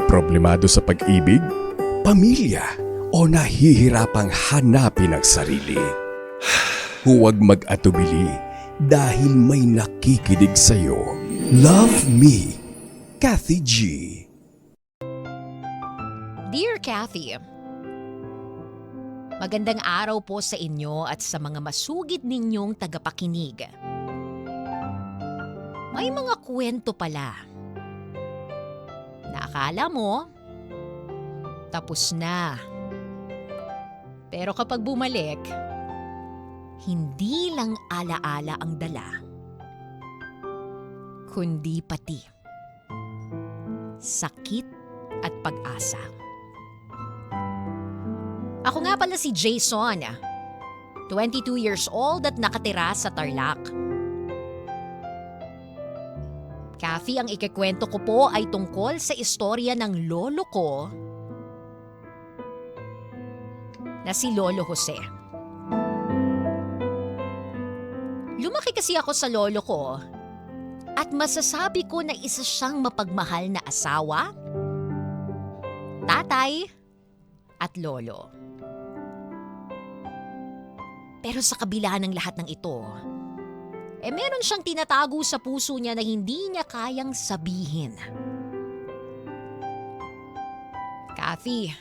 Problemado sa pag-ibig, pamilya, o nahihirapang hanapin ang sarili. Huwag mag-atubili dahil may nakikinig sa'yo. Love Me, Kathy G. Dear Kathy, magandang araw po sa inyo at sa mga masugid ninyong tagapakinig. May mga kwento pala na akala mo tapos na. Pero kapag bumalik, hindi lang alaala ang dala, kundi pati sakit at pag-asa. Ako nga pala si Jason, 22 years old at nakatira sa Tarlac. Kathy, ang ikikwento ko po ay tungkol sa istorya ng lolo ko na si Lolo Jose. Lumaki kasi ako sa lolo ko at masasabi ko na isa siyang mapagmahal na asawa, tatay at lolo. Pero sa kabila ng lahat ng ito, meron siyang tinatago sa puso niya na hindi niya kayang sabihin. Kathy,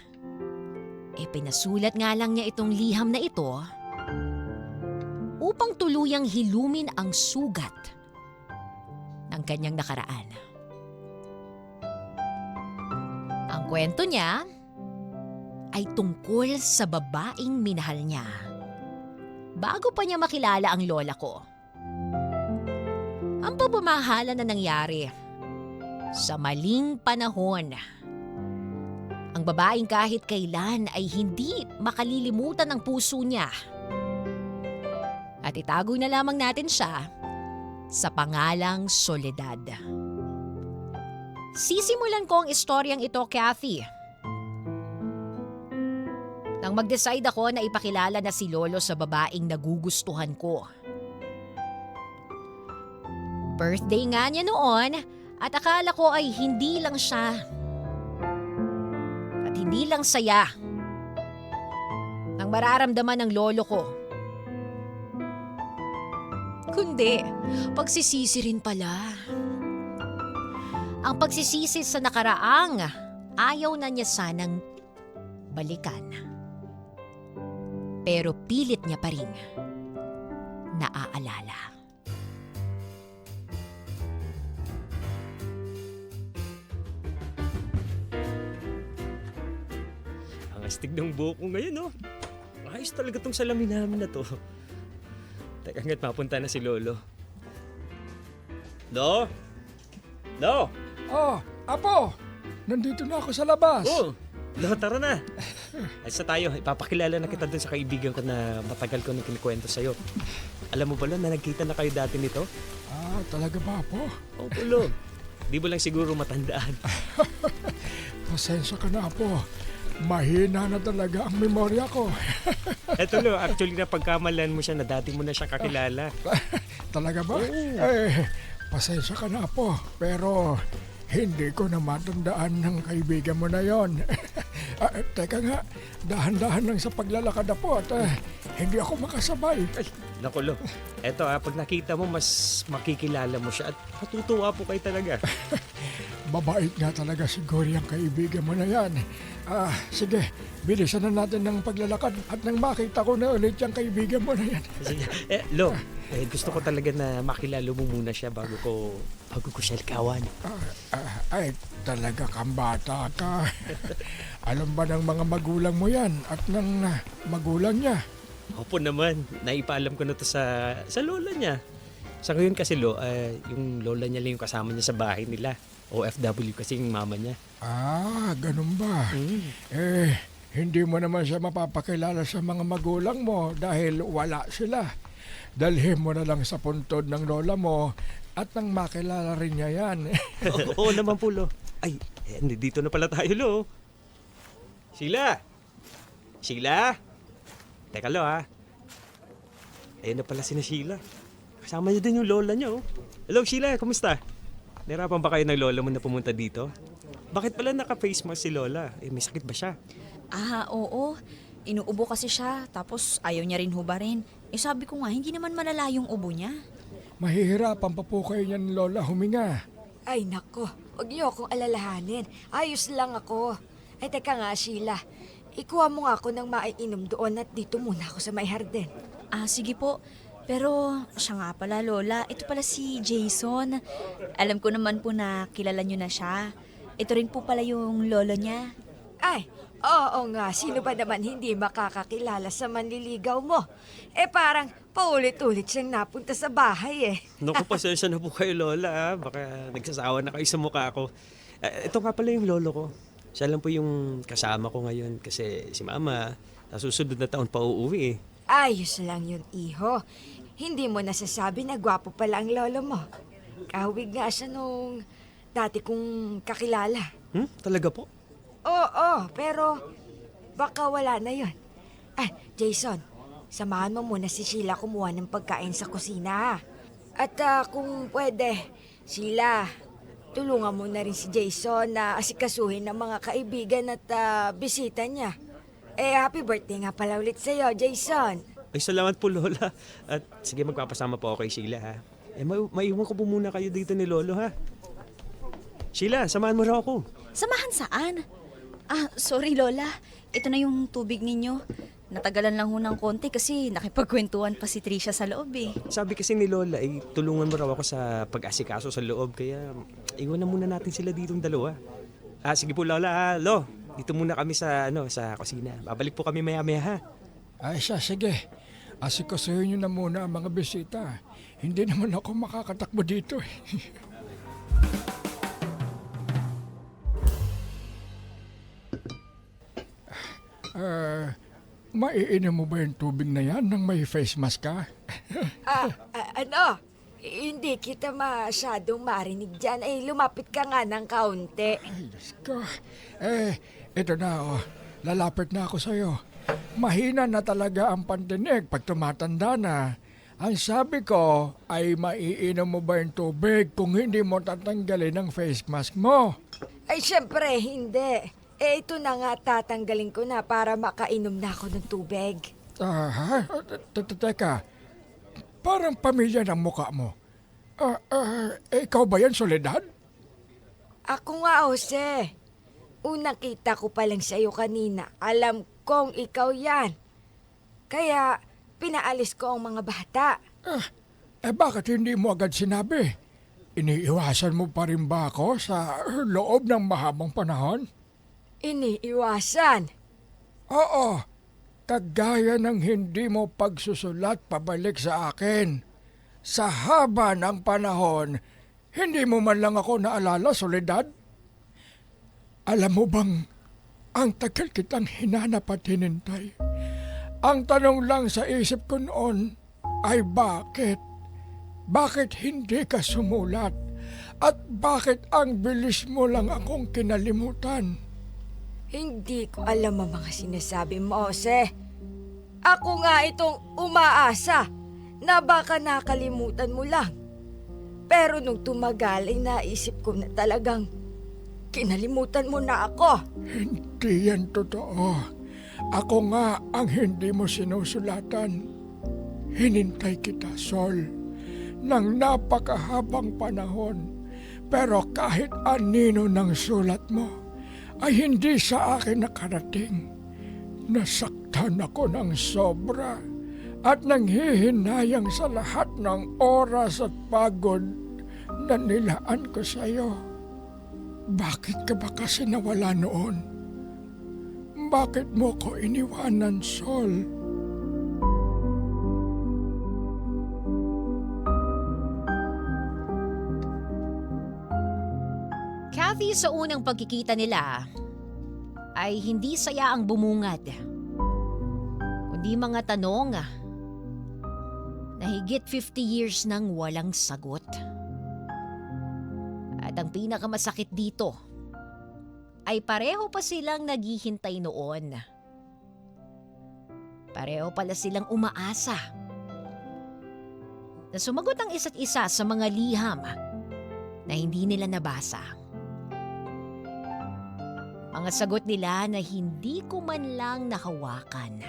pinasulat nga lang niya itong liham na ito upang tuluyang hilumin ang sugat ng kanyang nakaraan. Ang kwento niya ay tungkol sa babaeng minahal niya bago pa niya makilala ang lola ko. Ang pagmamahalan na nangyari sa maling panahon. Ang babaeng kahit kailan ay hindi makalilimutan ng puso niya. At itago na lamang natin siya sa pangalang Soledad. Sisimulan ko ang istoryang ito, Kathy, nang mag-decide ako na ipakilala na si Lolo sa babaeng nagugustuhan ko. Birthday nga niya noon at akala ko ay hindi lang siya at hindi lang saya ang mararamdaman ng lolo ko, kundi pagsisisi rin pala. Ang pagsisisi sa nakaraang ayaw na niya sanang balikan. Pero pilit niya pa rin naaalala. Ang astig ng buhok ko ngayon, no? Ayos talaga tong salamin namin na to. Teka nga't mapunta na si Lolo. Lo? Lo? Oh, Apo! Nandito na ako sa labas. Oh, Lo, tara na. Ayos na tayo. Ipapakilala na kita dun sa kaibigan ko na matagal ko nang kinikwento sa'yo. Alam mo ba, Lo, na nagkita na kayo dati nito? Ah, talaga ba, Apo? Opo, Lo. Di mo lang siguro matandaan. Pasensya ka na, Apo. Mahina na talaga ang memorya ko. Eto, Lo, actually na pagkamalan mo siya na dati mo na siya kakilala. Talaga ba? Pasensya ka na, Apo. Pero hindi ko na matandaan ng kaibigan mo na yon. Teka nga, dahan-dahan lang sa paglalakad, Apo. At hindi ako makasabay. Ay, naku, Lo. Eto, pag nakita mo, mas makikilala mo siya at matutuwa po kayo talaga. Mabait nga talaga siguro yung kaibigan mo na yan. Sige, bilisan na natin ng paglalakad at nang makita ko na ulit yung kaibigan mo na yan. Sige. Lo, gusto ko talaga na makilala mo muna siya bago ko siya likawan. Ay, talaga kang bata ka. Alam ba ng mga magulang mo yan at ng magulang niya? Opo naman, naipaalam ko na to sa lola niya. Sa ngayon kasi, Lo, yung lola niya lang yung kasama niya sa bahay nila. OFW kasi yung mama niya. Ah, ganun ba? Hindi mo naman siya mapapakilala sa mga magulang mo dahil wala sila. Dalhin mo na lang sa puntod ng lola mo at nang makilala rin niya yan. Oo naman po, Lo. Ay, dito na pala tayo, Lo. Sheila! Sheila! Teka, Lo, ha. Ayun na pala si Sheila. Kasama niya din yung lola niya, oh. Hello, Sheila. Kumusta? Nahirapan ba kayo ng lola mo na pumunta dito? bakit pala naka-face mask si Lola? May sakit ba siya? Oo. Inuubo kasi siya, tapos ayaw niya rin hubarin. Sabi ko nga, hindi naman malala yung ubo niya. Mahihirapan pa po kayo niyan, Lola, huminga. Ay nako, huwag niyo akong alalahanin. Ayos lang ako. Ay teka nga Sheila, ikuha mo nga ako ng maiinom doon at dito muna ako sa may hardin. Sige po. Pero siya nga pala, Lola. Ito pala si Jason. Alam ko naman po na kilala niyo na siya. Ito rin po pala yung lolo niya. Ay, oo nga, sino ba naman hindi makakakilala sa manliligaw mo? Parang paulit-ulit siyang napunta sa bahay eh. Naku, pasensya na po kayo, Lola. Baka nagsasawa na kayo sa mukha ko. Ito nga pala yung lolo ko. Siya lang po yung kasama ko ngayon kasi si Mama sa susunod na taon pa uuwi eh. Ayos lang yun, iho. Hindi mo nasasabi na gwapo pala ang lolo mo. Kahawig nga siya nung dati kong kakilala. Talaga po? Oo, pero baka wala na yun. Jason, samahan mo muna si Sheila kumuha ng pagkain sa kusina. At kung pwede, Sheila, tulungan mo na rin si Jason na asikasuhin ng mga kaibigan at bisita niya. Happy birthday nga pala ulit sa'yo, Jason. Ay, salamat po, Lola. At sige, magpapasama po ako kay Sheila, ha? Maiwan ko po muna kayo dito ni Lolo, ha? Sheila, samahan mo raw ako. Samahan saan? Sorry, Lola. Ito na yung tubig ninyo. Natagalan lang ho ng konti kasi nakipagkwentuhan pa si Trisha sa loob eh. Sabi kasi ni Lola, tulungan mo raw ako sa pag-asikaso sa loob. Kaya iwan na muna natin sila ditong dalawa. Sige po, Lola. Lo, dito muna kami sa kusina. Babalik po kami maya-maya, ha? Ay siya, sige. Asikasuhin niyo na muna ang mga bisita. Hindi naman ako makakatakbo dito eh. Maiinom mo ba yung tubig na yan nang may face mask ka? Hindi kita masyadong marinig dyan. Lumapit ka nga ng kaunti. Ay, Diyos ko. Ito na oh. Lalapit na ako sa'yo. Mahina na talaga ang pandinig pag tumatanda na. Ang sabi ko ay maiinom mo ba yung tubig kung hindi mo tatanggalin ang face mask mo? Ay, syempre, hindi. Ito na nga tatanggalin ko na para makainom na ako ng tubig. Teka. Parang pamilya ng muka mo. Ikaw ba yan, Soledad? Ako nga, Jose. Unang kita ko pa lang sa'yo kanina. Alam kong ikaw yan. Kaya pinaalis ko ang mga bata. Bakit hindi mo agad sinabi? Iniiwasan mo pa rin ba ako sa loob ng mahabang panahon? Iniiwasan? Oo. Kagaya ng hindi mo pagsusulat pabalik sa akin. Sa haba ng panahon, hindi mo man lang ako naalala, Soledad? Alam mo bang, ang tagal kitang hinanap at hinintay. Ang tanong lang sa isip ko noon ay bakit? Bakit hindi ka sumulat? At bakit ang bilis mo lang akong kinalimutan? Hindi ko alam ang mga sinasabi mo, Jose. Ako nga itong umaasa na baka nakalimutan mo lang. Pero nung tumagal ay naisip ko na talagang kinalimutan mo na ako. Hindi yan totoo. Ako nga ang hindi mo sinusulatan. Hinintay kita, Sol, ng napakahabang panahon. Pero kahit anino ng sulat mo, ay hindi sa akin nakarating. Nasaktan ako ng sobra at nanghihinayang sa lahat ng oras at pagod na nilaan ko sa iyo. Bakit ka ba kasi nawala noon? Bakit mo ko iniwanan, Sol? Kathy, sa unang pagkikita nila, ay hindi saya ang bumungad. Kundi mga tanong na higit 50 years nang walang sagot. At ang pinakamasakit dito, ay pareho pa silang naghihintay noon. Pareho pala silang umaasa na sumagot ang isa't isa sa mga liham na hindi nila nabasa. Mga sagot nila na hindi ko man lang nahawakan.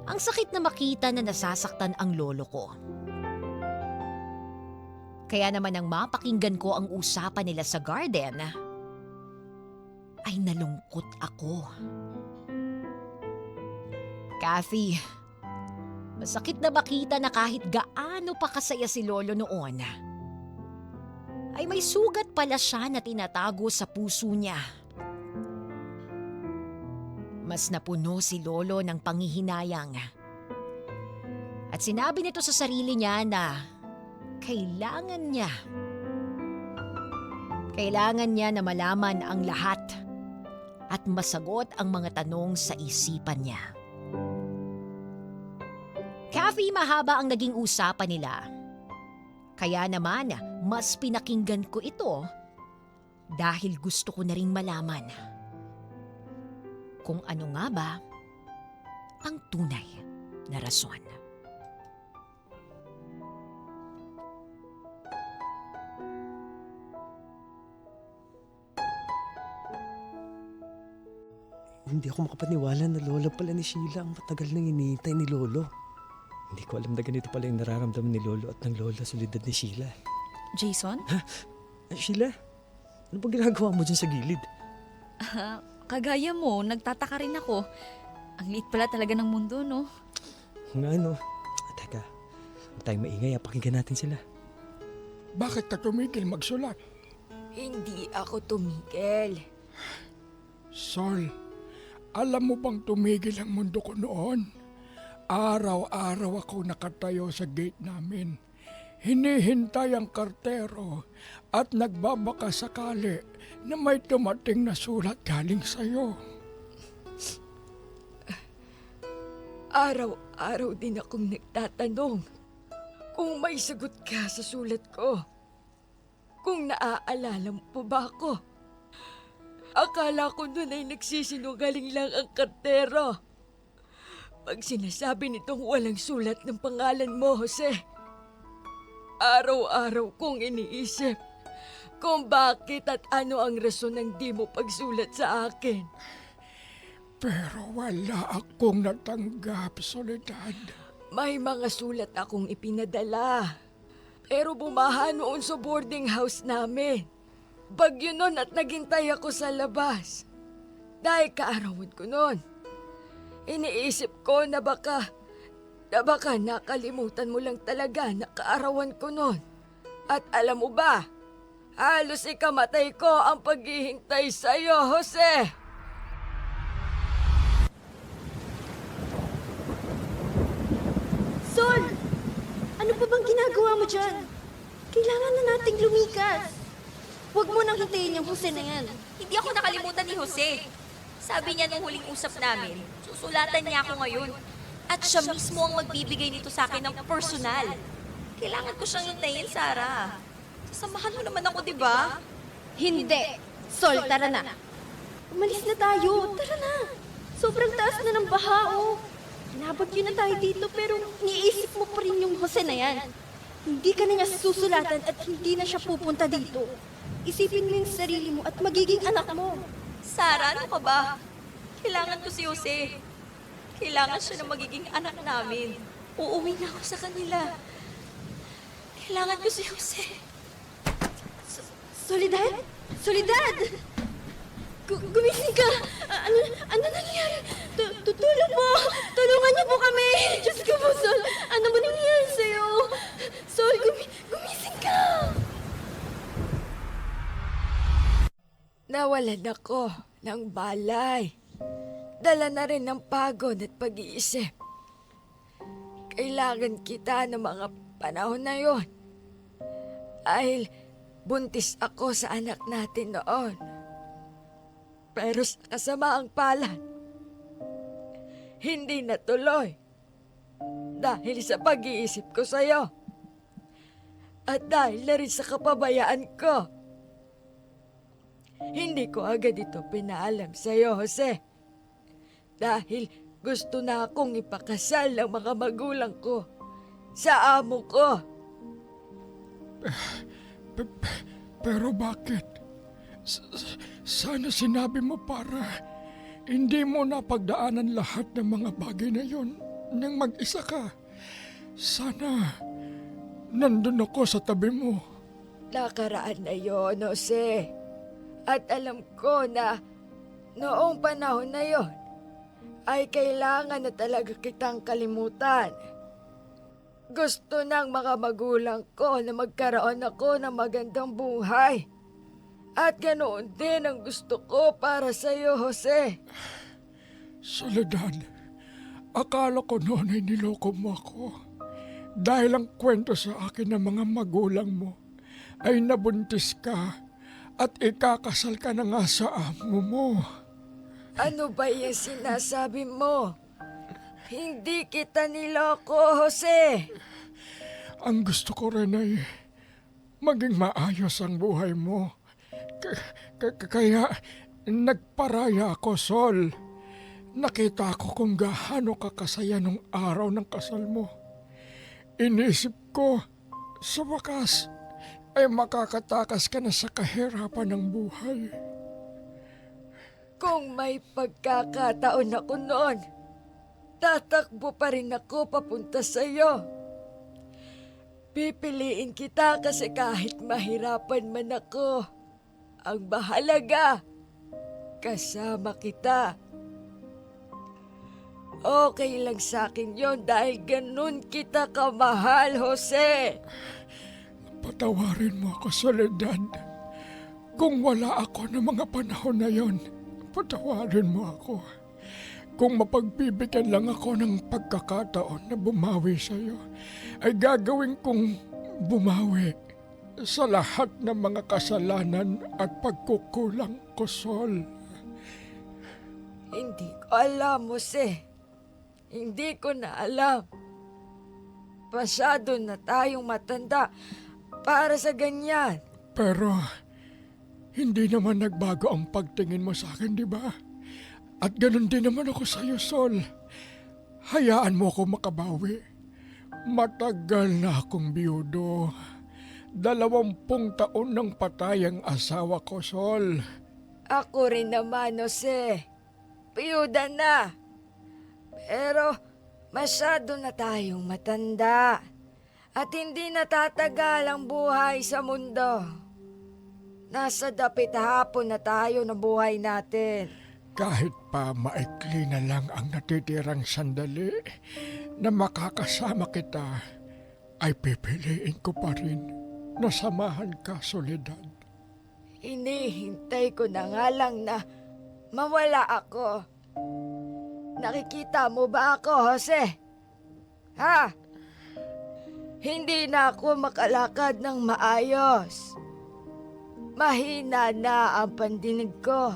Ang sakit na makita na nasasaktan ang lolo ko. Kaya naman nang mapakinggan ko ang usapan nila sa garden, ay nalungkot ako. Kathy, masakit na makita na kahit gaano pa kasaya si lolo noon, ay may sugat pala siya na tinatago sa puso niya. Mas napuno si lolo ng panghihinayang. At sinabi nito sa sarili niya na kailangan niya na malaman ang lahat at masagot ang mga tanong sa isipan niya. Kathy, mahaba ang naging usapan nila. Kaya naman, mas pinakinggan ko ito dahil gusto ko na ring malaman kung ano nga ba ang tunay na rason. Hindi ako makapaniwala na lola pala ni Sheila ang matagal nang hinihintay ni lolo. Hindi ko alam na ganito pala yung nararamdaman ni lolo at ng lola sa solidad ni Sheila. Jason? Sheila, ano bang ginagawa mo dyan sa gilid? Kagaya mo, nagtataka rin ako. Ang liit pala talaga ng mundo, no? Nga ano? Teka, huwag tayong maingay, pakinggan natin sila. Bakit ka tumigil magsulat? Hindi ako tumigil. Sol, alam mo bang tumigil ang mundo ko noon? Araw-araw ako nakatayo sa gate namin. Hinihintay ang kartero at nagbabaka sakali na may tumating na sulat galing sa'yo. Araw-araw din akong nagtatanong kung may sagot ka sa sulat ko. Kung naaalala mo pa ba ako? Akala ko noon ay nagsisinungaling lang ang kartero. Pag sinasabi nitong walang sulat ng pangalan mo, Jose, araw-araw kong iniisip kung bakit at ano ang rason ng di mo pagsulat sa akin. Pero wala akong natanggap, Soledad. May mga sulat akong ipinadala. Pero bumaha noon sa boarding house namin. Bagyo noon at naghintay ako sa labas. Dahil kaarawan ko noon. Iniisip ko na baka nakalimutan mo lang talaga na kaarawan ko noon. At alam mo ba, halos ikamatay ko ang paghihintay sa'yo, Jose. Sol! Ano pa bang ginagawa mo dyan? Kailangan na nating lumikas. Huwag mo nang hintayin yung Jose na yan. Hindi ako nakalimutan ni Jose. Sabi niya nung huling usap namin, susulatan niya ako ngayon. At siya mismo ang magbibigay nito sa akin ng personal. Kailangan ko siyang hintayin, Sarah. Sasamahan mo naman ako, di ba? Hindi. Sol, tara na. Umalis na tayo. Tara na. Sobrang taas na ng baha, oh. Nabagyo na tayo dito pero niisip mo pa rin yung Jose na yan. Hindi ka na niya susulatan at hindi na siya pupunta dito. Isipin mo yung sarili mo at magiging anak mo. Sarah, ano ka ba? Kailangan ko si Jose. Kailangan siya na magiging anak namin. Uuwi na ako sa kanila. Kailangan ko si Jose. Soledad? Soledad! Gumising ka! Ano nangyayari? Tutulong po! Tulungan niyo po kami! Diyos ko po, Sol! Ano ba nangyayari sa'yo? Sol, gumising ka! Nawalan ako ng balay. Dala na rin ng pagod at pag-iisip. Kailangan kita ng mga panahon na yon. Dahil buntis ako sa anak natin noon. Pero sa kasamaang palad, hindi natuloy. Dahil sa pag-iisip ko sa'yo. At dahil na rin sa kapabayaan ko. Hindi ko agad ito pinaalam sa'yo, Jose. Dahil gusto na akong ipakasal ng mga magulang ko sa amo ko. Pero bakit? Sana sinabi mo para hindi mo napagdaanan lahat ng mga bagay na yon nang mag-isa ka. Sana nandun ako sa tabi mo. Nakaraan na yon, Jose. At alam ko na noong panahon na yon ay kailangan na talaga kitang kalimutan. Gusto ng mga magulang ko na magkaroon ako ng magandang buhay. At ganoon din ang gusto ko para sa iyo, Jose. Soledad, akala ko noon ay niloko mo ako. Dahil ang kwento sa akin ng mga magulang mo ay nabuntis ka at ikakasal ka na nga sa amo mo. Ano ba yung sinasabi mo? Hindi kita niloko, Jose. Ang gusto ko rin ay maging maayos ang buhay mo. Kaya nagparaya ako, Sol. Nakita ko kung gaano kakasaya nung araw ng kasal mo. Inisip ko, sa wakas, ay makakatakas ka na sa kahirapan ng buhay. Kung may pagkakataon ako noon, tatakbo pa rin ako papunta sa iyo. Pipiliin kita kasi kahit mahirapan man ako, ang mahalaga, kasama kita. Okay lang sa akin yon dahil ganun kita kamahal, Jose. Patawarin mo ako, Soledad. Kung wala ako ng mga panahon na yon, patawarin mo ako. Kung mapagbibigyan lang ako ng pagkakataon na bumawi sa iyo, ay gagawin kong bumawi sa lahat ng mga kasalanan at pagkukulang ko, Sol. Hindi ko alam, Jose. Hindi ko na alam. Masyado na tayong matanda para sa ganyan. Pero hindi naman nagbago ang pagtingin mo sa akin, di ba? At ganun din naman ako sa iyo, Sol. Hayaan mo ako makabawi. Matagal na akong biyudo. 20 taon nang patay ang asawa ko, Sol. Ako rin naman, Jose. Piyuda na. Pero masyado na tayong matanda. At hindi natatagal ang buhay sa mundo. Nasa dapit hapon na tayo na buhay natin. Kahit pa maikli na lang ang natitirang sandali na makakasama kita, ay pipiliin ko pa rin na samahan ka, Soledad. Hinihintay ko na nga lang na mawala ako. Nakikita mo ba ako, Jose? Ha? Hindi na ako makalakad ng maayos. Mahina na ang pandinig ko.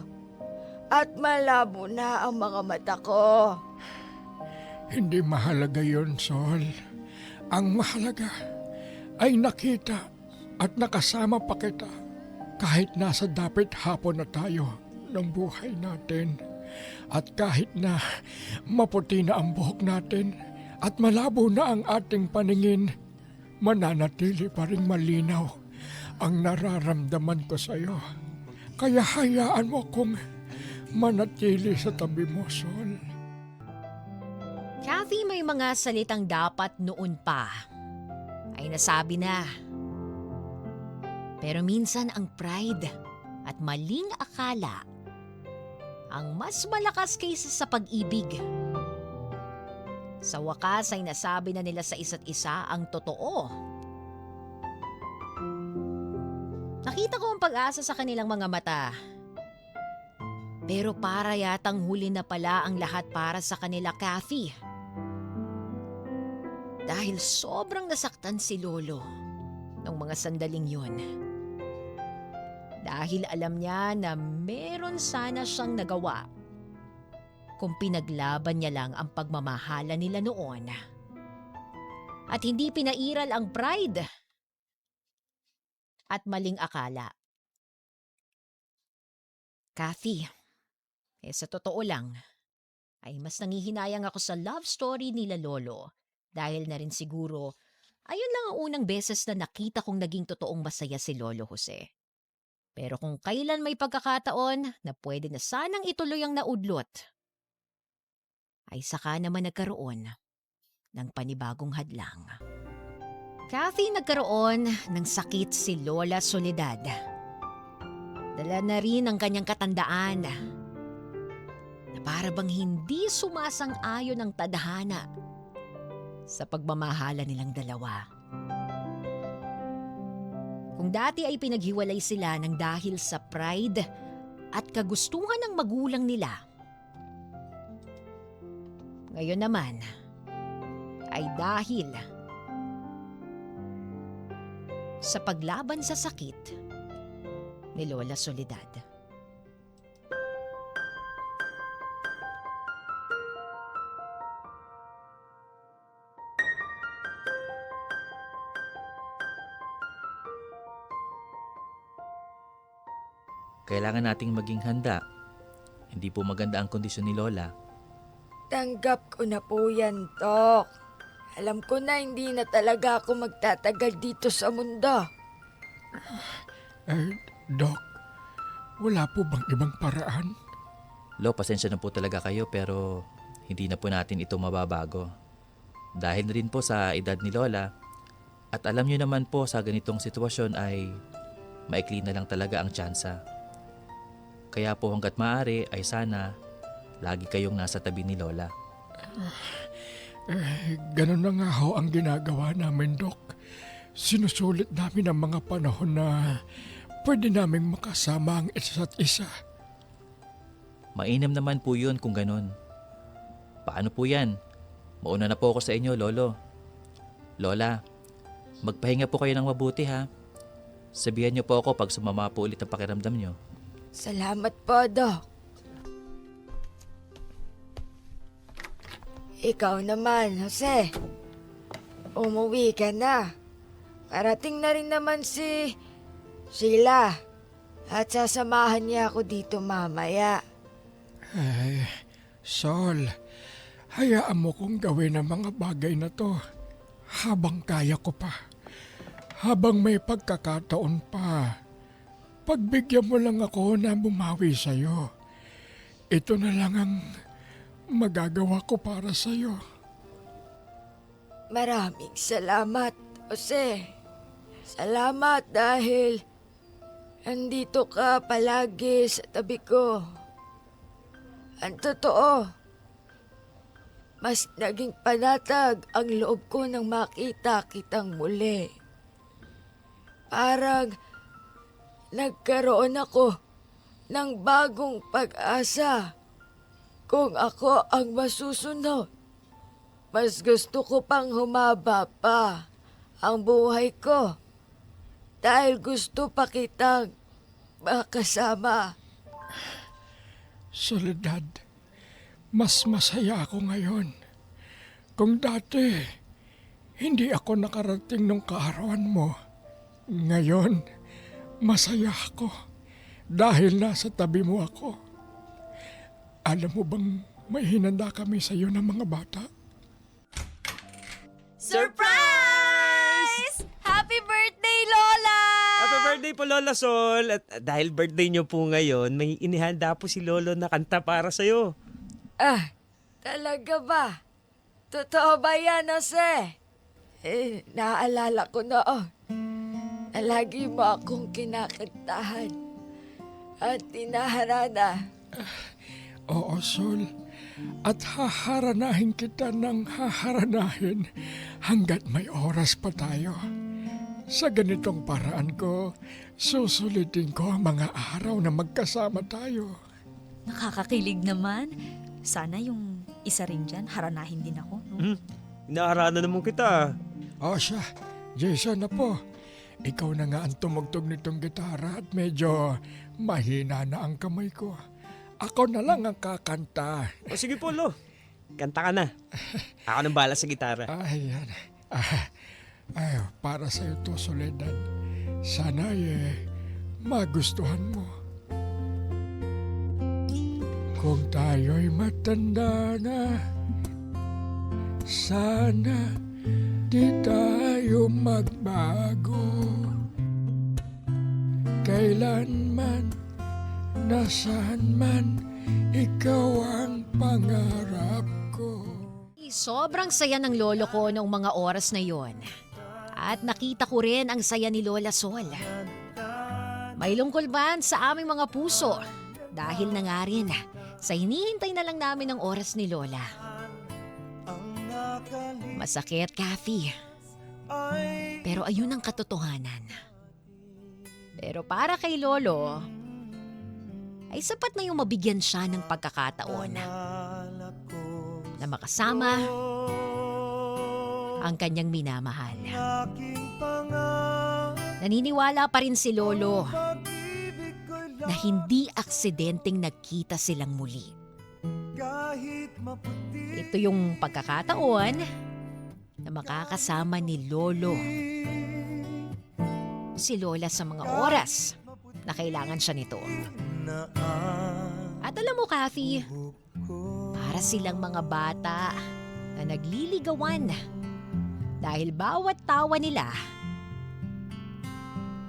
At malabo na ang mga mata ko. Hindi mahalaga yon, Sol. Ang mahalaga ay nakita at nakasama pa kita kahit nasa dapit hapon na tayo ng buhay natin. At kahit na maputi na ang buhok natin at malabo na ang ating paningin, mananatili pa rin malinaw ang nararamdaman ko sa iyo. Kaya hayaan mo kong manatili sa tabi mo, Sol. Kathy, may mga salitang dapat noon pa ay nasabi na. Pero minsan ang pride at maling akala ang mas malakas kaysa sa pag-ibig. Sa wakas ay nasabi na nila sa isa't isa ang totoo. Nakita ko ang pag-asa sa kanilang mga mata. Pero para yatang huli na pala ang lahat para sa kanila, Kathy. Dahil sobrang nasaktan si Lolo nung mga sandaling yun. Dahil alam niya na meron sana siyang nagawa kung pinaglaban niya lang ang pagmamahala nila noon. At hindi pinairal ang pride at maling akala. Kathy, sa totoo lang, ay mas nangihinayang ako sa love story nila Lolo dahil na rin siguro ayun lang ang unang beses na nakita kong naging totoong masaya si Lolo Jose. Pero kung kailan may pagkakataon na pwede na sanang ituloy ang naudlot, ay saka naman nagkaroon ng panibagong hadlang. Kathy, nagkaroon ng sakit si Lola Soledad. Dala na rin ang kanyang katandaan na para bang hindi sumasang-ayon ang tadhana sa pagmamahala nilang dalawa. Kung dati ay pinaghiwalay sila ng dahil sa pride at kagustuhan ng magulang nila, ngayon naman ay dahil sa paglaban sa sakit ni Lola Soledad. Kailangan nating maging handa. Hindi po maganda ang kondisyon ni Lola. Tanggap ko na po yan, Dok. Alam ko na hindi na talaga ako magtatagal dito sa mundo. Doc, wala po bang ibang paraan? Lo, pasensya na po talaga kayo pero hindi na po natin ito mababago. Dahil na rin po sa edad ni Lola at alam niyo naman po sa ganitong sitwasyon ay maikli na lang talaga ang tsansa. Kaya po hanggat maaari ay sana lagi kayong nasa tabi ni Lola. Ganun na nga ho ang ginagawa namin, Doc. Sinusulit namin ang mga panahon na pwede naming makasama ang isa't isa. Mainam naman po yun kung ganun. Paano po yan? Mauna na po ako sa inyo, Lolo. Lola, magpahinga po kayo ng mabuti ha. Sabihan niyo po ako pag sumama po ulit ang pakiramdam niyo. Salamat po, Dok. Ikaw naman, Jose. Umuwi ka na. Parating na rin naman si Sheila. At sasamahan niya ako dito mamaya. Sol, hayaan mo kong gawin ang mga bagay na to habang kaya ko pa. Habang may pagkakataon pa. Pagbigyan mo lang ako na bumawi sa'yo. Ito na lang ang magagawa ko para sa'yo. Maraming salamat, Jose. Salamat dahil andito ka palagi sa tabi ko. Ang totoo, mas naging panatag ang loob ko nang makita kitang muli. Parang nagkaroon ako ng bagong pag-asa. Kung ako ang masusunod, mas gusto ko pang humaba pa ang buhay ko dahil gusto pa kitang makasama. Soledad, mas masaya ako ngayon. Kung dati, hindi ako nakarating nung kaarawan mo. Ngayon, masaya ako dahil nasa tabi mo ako. Alam mo bang may hinanda kami sa iyo ng mga bata? Surprise! Happy birthday, Lola! Happy birthday po, Lola Sol. At dahil birthday niyo po ngayon, may inihanda po si Lolo na kanta para sa'yo. Ah, talaga ba? Totoo ba yan, Jose? Naaalala ko noon na lagi mo akong kinakantahan at tinaharana. Oo, Sol. At haharanahin kita ng haharanahin hanggat may oras pa tayo. Sa ganitong paraan ko, susulitin ko ang mga araw na magkasama tayo. Nakakakilig naman. Sana yung isa rin dyan, haranahin din ako. No? Inaarana naman kita. O siya, Jason na po. Ikaw na nga ang tumugtog nitong gitara at medyo mahina na ang kamay ko. Ako na lang ang kakanta. O sige po, Lo. Kanta ka na. Ako nang bala sa gitara. Ayan. Para sa ito, Soledad. Sana magustuhan mo. Kung tayo'y matanda na, sana di tayo magbago. kailanman, nasaan man, ikaw ang pangarap ko. Sobrang saya ng lolo ko noong mga oras na yon. At nakita ko rin ang saya ni Lola Sol. May lungkol man sa aming mga puso dahil na nga rin sa hinihintay na lang namin ang oras ni Lola. Masakit, Kathy. Pero ayun ang katotohanan. Pero para kay Lolo, ay sapat na yung mabigyan siya ng pagkakataon na makasama ang kanyang minamahal. Naniniwala pa rin si Lolo na hindi aksidenteng nagkita silang muli. Ito yung pagkakataon na makakasama ni Lolo si Lola sa mga oras na kailangan siya nito. At alam mo, Kathy, para silang mga bata na nagliligawan dahil bawat tawa nila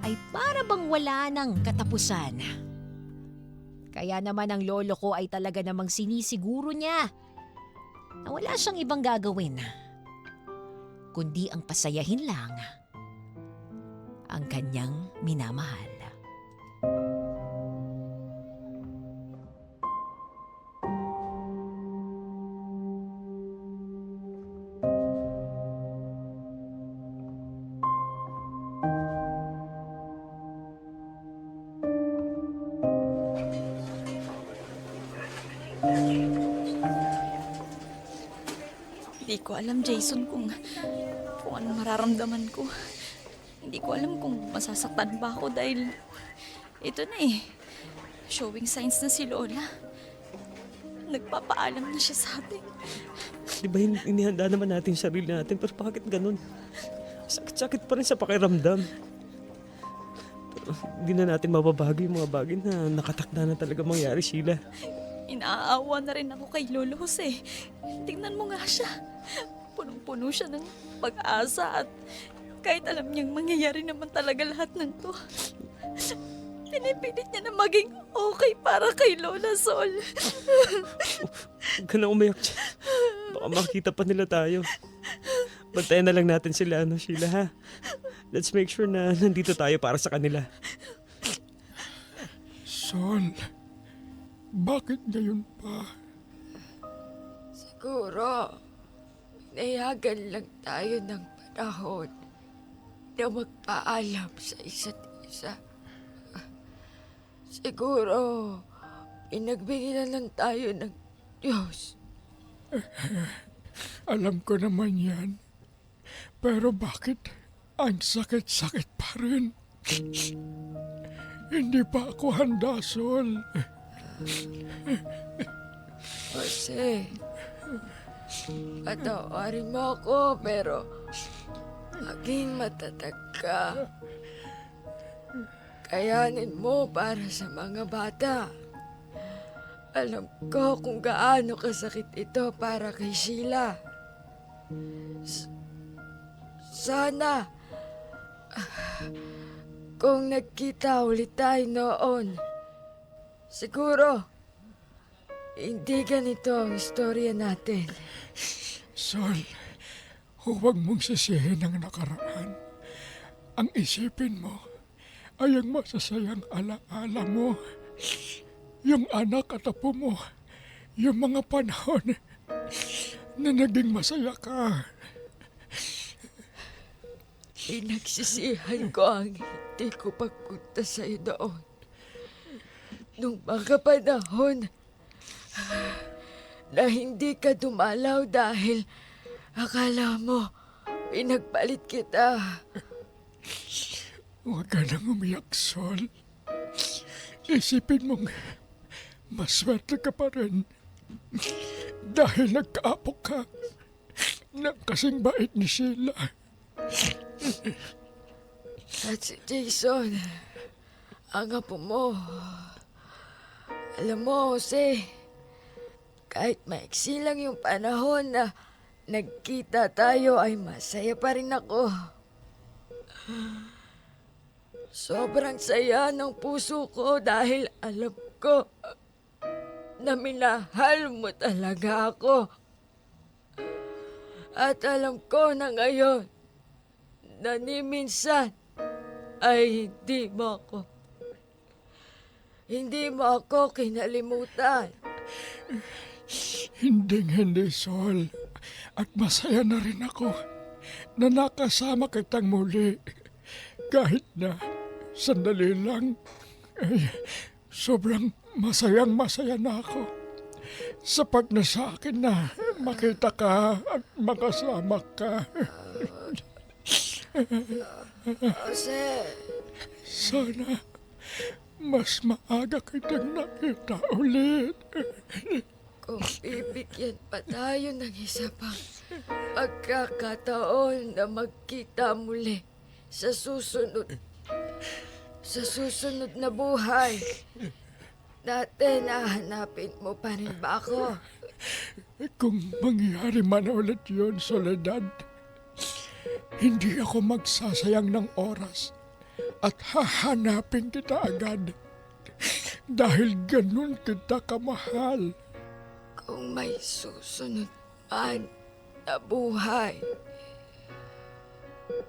ay para bang wala ng katapusan. Kaya naman ang lolo ko ay talaga namang sinisiguro niya na wala siyang ibang gagawin kundi ang pasayahin lang ang kanyang minamahal. Hindi ko alam, Jason, kung ano mararamdaman ko. Hindi ko alam kung masasaktan ba ako dahil ito na showing signs na si Lola. Nagpapaalam na siya sa atin. Di ba inihanda naman natin yung sarili natin, pero bakit ganun? Sakit-sakit pa rin sa pakiramdam. Pero hindi na natin mababago yung mga bagay na nakatakda na talaga mangyari, Sheila. Inaawa na rin ako kay Lolo Jose. Tingnan mo nga siya. Punong-puno siya ng pag-asa at kahit alam niyang mangyayari naman talaga lahat ng to, pinipilit niya na maging okay para kay Lola Sol. Huwag ka na umayak dyan. Baka makita pa nila tayo. Bantayan na lang natin sila, Sheila, ha? Let's make sure na nandito tayo para sa kanila. Sol, bakit ngayon pa? Siguro, nayagan lang tayo ng panahon na magpaalam sa isa't isa. Siguro, pinagbigyan lang tayo ng Diyos. Alam ko naman yan. Pero bakit ang sakit-sakit pa rin? Hindi pa ako handa, Sol. Jose, patawarin mo ako pero maging matatag ka. Kayanin mo para sa mga bata. Alam ko kung gaano kasakit ito para kay Sheila. Sana kung nagkita ulit tayo noon, siguro hindi ganito ang istorya natin. Sol, huwag mong sisihin ang nakaraan. Ang isipin mo ay ang masasayang alaala mo. Yung anak at apo mo. Yung mga panahon na naging masaya ka. Pinagsisihan ko ang hindi ko pagpunta sa'yo doon. Nung mga panahon na hindi ka dumalaw dahil akala mo pinagpalit kita. Huwag ka nang umiyak, Sol. Isipin mong maswerte ka pa rin dahil nagkaapo ka ng kasing bait ni Sheila. At si Jason, ang apo mo. Alam mo, Jose, kahit maiksi lang yung panahon na nagkita tayo ay masaya pa rin ako. Sobrang saya ng puso ko dahil alam ko na minahal mo talaga ako. At alam ko na ngayon na ni minsan ay hindi mo ako kinalimutan. Hindi, Sol. At masaya na rin ako na nakasama kitang muli. Kahit na sandali lang, ay sobrang masaya na ako. Sapat na sa akin na makita ka at makasama ka. Jose, Sana mas maaga kitang nakita ulit. kung bibigyan pa tayo ng isa pang pagkakataon na magkita muli sa susunod na buhay natin, hahanapin mo pa rin ba ako? Kung mangyari man ulit yun, Soledad, hindi ako magsasayang ng oras at hahanapin kita agad dahil ganun kita kamahal. Kung may susunod man na buhay,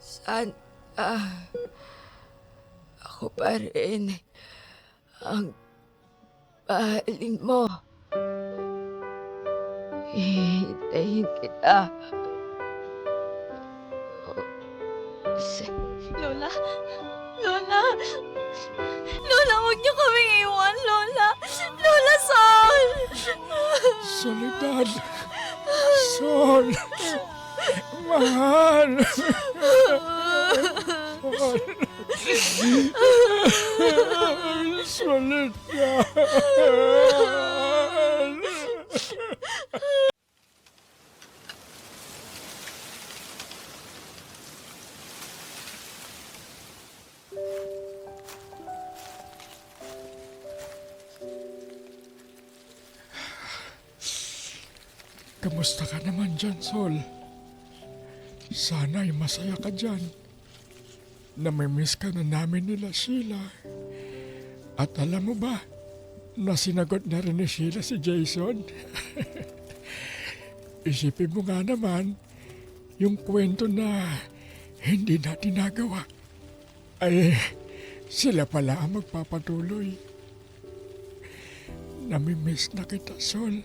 sana ako pa rin ang mahalin mo. Hihintayin kita. Lola! Lola! Lola, huwag niyo kaming iwan, Lola! Lola, Sol! Soledad, Sol, mahal. Soledad. Kamusta ka naman dyan, Sol? Sana'y masaya ka dyan. Namimiss ka na namin nila Sheila. At alam mo ba, na sinagot na rin ni Sheila si Jason? Isipin mo nga naman, yung kwento na hindi natin nagawa, ay sila pala ang magpapatuloy. Namimiss na kita, Sol.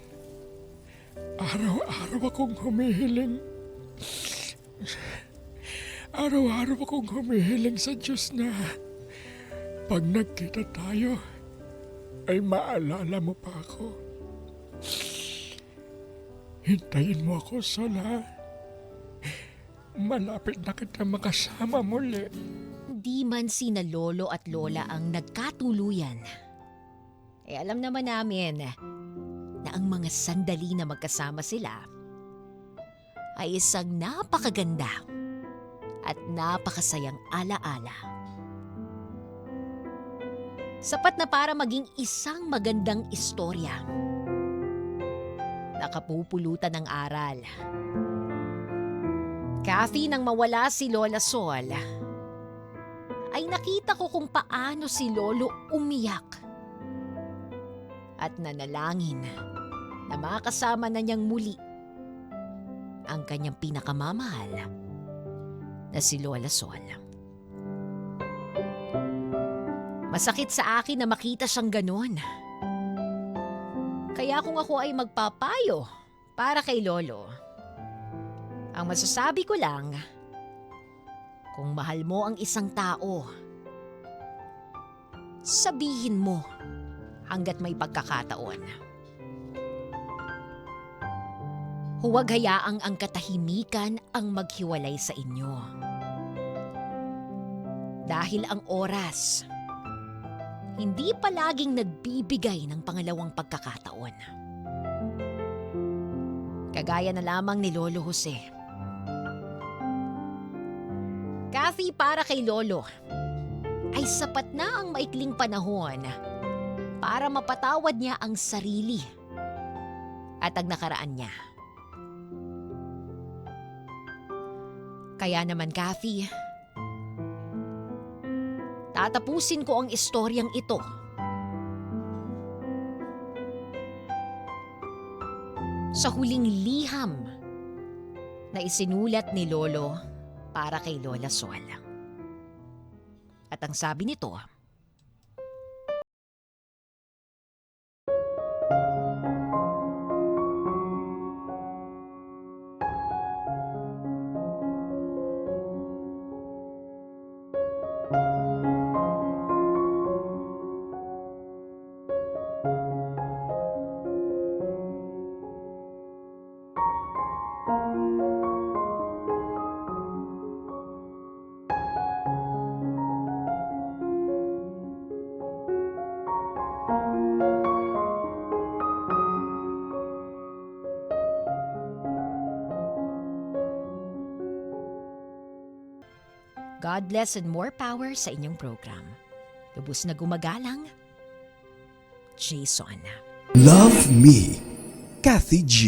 Araw-araw akong humihiling. Araw-araw akong humihiling sa Diyos na pag nagkita tayo, ay maalala mo pa ako. Hintayin mo ako, Sol, ha? Malapit na kita makasama muli. Di man sina lolo at lola ang nagkatuluyan. Eh alam naman namin na ang mga sandali na magkasama sila ay isang napakaganda at napakasayang alaala. Sapat na para maging isang magandang istorya. Nakapupulutan ng aral. Kathy, nang mawala si Lola Sol, ay nakita ko kung paano si Lolo umiyak at nanalangin na makasama na niyang muli ang kanyang pinakamamahal na si Lola Sol. Masakit sa akin na makita siyang ganon. Kaya kung ako ay magpapayo para kay Lolo, ang masasabi ko lang, kung mahal mo ang isang tao, sabihin mo hanggat may pagkakataon. Huwag hayaang ang katahimikan ang maghiwalay sa inyo. Dahil ang oras, hindi palaging nagbibigay ng pangalawang pagkakataon. Kagaya na lamang ni Lolo Jose. Kathy, para kay Lolo, ay sapat na ang maikling panahon para mapatawad niya ang sarili at ang nakaraan niya. Kaya naman, Kathy, Tatapusin ko ang istoryang ito. Sa huling liham na isinulat ni Lolo para kay Lola Sol. At ang sabi nito, God bless and more power sa inyong program. Lubos na gumagalang, Jason. Love Me, Kathy G.